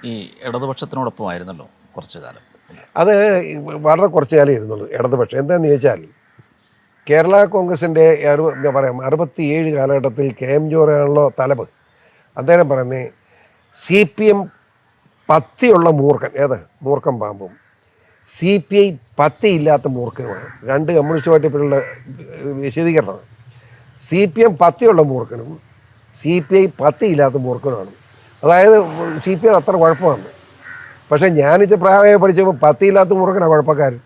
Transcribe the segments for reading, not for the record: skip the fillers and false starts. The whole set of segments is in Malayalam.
ഈ ഇടതുപക്ഷത്തിനോടൊപ്പമായിരുന്നല്ലോ കുറച്ചു കാലം. അത് വളരെ കുറച്ച് കാലം ഇരുന്നുള്ളൂ ഇടതുപക്ഷം. എന്താണെന്ന് ചോദിച്ചാൽ കേരള കോൺഗ്രസിൻ്റെ എന്താ പറയാം 67 കാലഘട്ടത്തിൽ KM ജോർജാണല്ലോ തലവ്. അദ്ദേഹം പറയുന്നത് CPM പത്തിയുള്ള മൂർഖൻ, ഏത് മൂർഖൻ പാമ്പും CPI പത്തിയില്ലാത്ത മൂർഖനുമാണ്. രണ്ട് കമ്മ്യൂണിസ്റ്റ് പാർട്ടിയുള്ള വിശദീകരണമാണ്. CPM പത്തിയുള്ള മൂർഖനും CPI പത്തിയില്ലാത്ത മൂർഖനുമാണ്. അതായത് CPI അത്ര കുഴപ്പമാണ്. പക്ഷേ ഞാനിത് പ്രായമായി പഠിച്ചപ്പോൾ പത്തിയില്ലാത്ത മൂർഖനാണ് കുഴപ്പക്കാരൻ.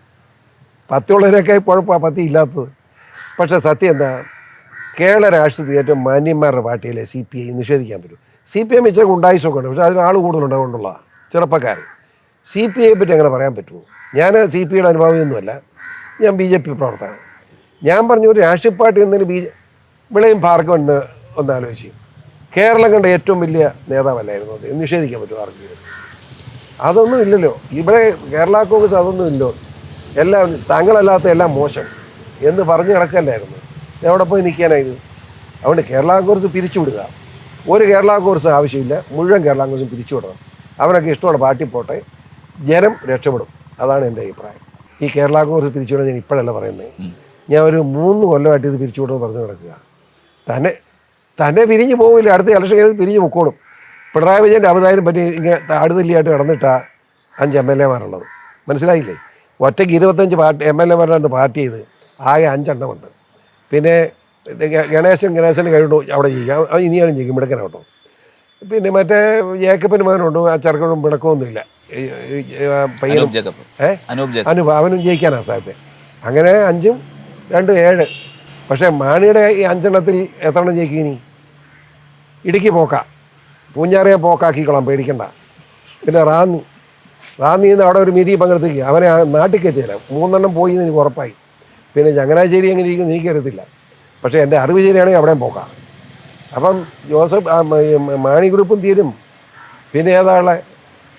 പത്തിയുള്ളതിനൊക്കെ കുഴപ്പമാണ് പത്തിയില്ലാത്തത്. പക്ഷേ സത്യം എന്താ, കേരള രാഷ്ട്രീയത്തിൽ ഏറ്റവും മാന്യന്മാരുടെ പാർട്ടിയിലെ CPI നിഷേധിക്കാൻ പറ്റും. CPM ഇച്ചിരി ഉണ്ടായിസൊക്കെ ഉണ്ട്, പക്ഷേ അതിന് ആൾ കൂടുതലുണ്ടാകൊണ്ടുള്ള ചെറുപ്പക്കാർ. CPIയെ പറ്റി അങ്ങനെ പറയാൻ പറ്റുമോ? ഞാൻ CPIയുടെ അനുഭാവിയൊന്നുമല്ല, ഞാൻ BJP പ്രവർത്തകനാണ്. ഞാൻ പറഞ്ഞു ഒരു രാഷ്ട്രീയ പാർട്ടി എന്നതിന് വിളയും ഭാർഗവം എന്ന് ഒന്നാലോചിച്ച് കേരളം കണ്ട ഏറ്റവും വലിയ നേതാവല്ലായിരുന്നു അത്. നിഷേധിക്കാൻ പറ്റുമോ ആർക്കും? അതൊന്നും ഇല്ലല്ലോ ഇവിടെ. കേരള കോൺഗ്രസ് അതൊന്നും ഇല്ലോ. എല്ലാം താങ്കളല്ലാത്ത എല്ലാം മോശം എന്ന് പറഞ്ഞ് കിടക്കല്ലായിരുന്നു. എവിടെ പോയി നിൽക്കാനായിരുന്നു? അതുകൊണ്ട് കേരള കോൺഗ്രസ് പിരിച്ചുവിടുക. ഒരു കേരള കോൺഗ്രസ് ആവശ്യമില്ല, മുഴുവൻ കേരള കോൺഗ്രസും പിരിച്ചുവിടണം. അവനൊക്കെ ഇഷ്ടമുള്ള പാർട്ടി പോട്ടെ, ജനം രക്ഷപ്പെടും. അതാണ് എൻ്റെ അഭിപ്രായം. ഈ കേരള കോൺഗ്രസ് പിരിച്ചുവിടാൻ ഞാൻ ഇപ്പോഴല്ല പറയുന്നത്. ഞാൻ ഒരു 3 കൊല്ലമായിട്ട് ഇത് പിരിച്ചുവിടുമെന്ന് പറഞ്ഞ് കിടക്കുക. തന്നെ പിരിഞ്ഞു പോകില്ല, അടുത്ത ഇലക്ഷൻ കഴിഞ്ഞ് പിരിഞ്ഞു പൊക്കോളും. പിണറായി വിജയൻ്റെ അവതാരം പറ്റി ഇങ്ങനെ താടുതല്ലിയായിട്ട് കിടന്നിട്ടാണ് 5 MLA-മാരുള്ളത്. മനസ്സിലായില്ലേ? ഒറ്റയ്ക്ക് 25 MLA-മാരുടെ പാർട്ടി ചെയ്ത് ആകെ 5 എണ്ണമുണ്ട്. പിന്നെ ഗണേശന് കഴിവുണ്ടോ അവിടെ ജയിക്കാം, അത് ഇനിയാണ് ജയിക്കും, മിടുക്കനാട്ടോ. പിന്നെ മറ്റേ ജേക്കബിന് മകനുണ്ട്, ആ ചെറുക്കനും പിണക്കമൊന്നുമില്ല, പയ്യനും അനൂപ്, അവനും ജയിക്കാനാണ് സാധ്യത. അങ്ങനെ 5ഉം 2 7. പക്ഷേ മാണിയുടെ ഈ 5 എണ്ണത്തിൽ എത്ര എണ്ണം ജയിക്കും? ഇനി ഇടുക്കി പോക്കാം, പൂഞ്ഞാറിയെ പോക്കാക്കിക്കോളാം, പേടിക്കണ്ട. പിന്നെ റാന്നിയിൽ നിന്ന് അവിടെ ഒരു മീറ്റിംഗ് പങ്കെടുത്തേക്ക് അവനെ നാട്ടിൽ കയറ്റിയില്ല. 3 എണ്ണം പോയി എന്ന് എനിക്ക് ഉറപ്പായി. പിന്നെ ചങ്ങനാശ്ശേരി എങ്ങനെ ഇരിക്കും എനിക്കറിയത്തില്ല. പക്ഷേ എൻ്റെ അറിവ് ശരിയാണെങ്കിൽ അവിടെയും പോക്കാം. അപ്പം മാണി ഗ്രൂപ്പും തീരും. പിന്നെ ഏതാളെ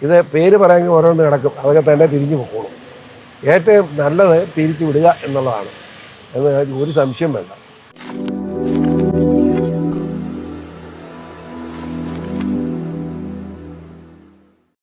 ഇത് പേര് പറയാമെങ്കിൽ ഓരോന്ന് കിടക്കും, അതൊക്കെ തന്നെ തിരിഞ്ഞു പോക്കോളും. ഏറ്റവും നല്ലത് പിരിച്ചു വിടുക എന്നുള്ളതാണ്, എന്ന് ഒരു സംശയം വേണ്ട.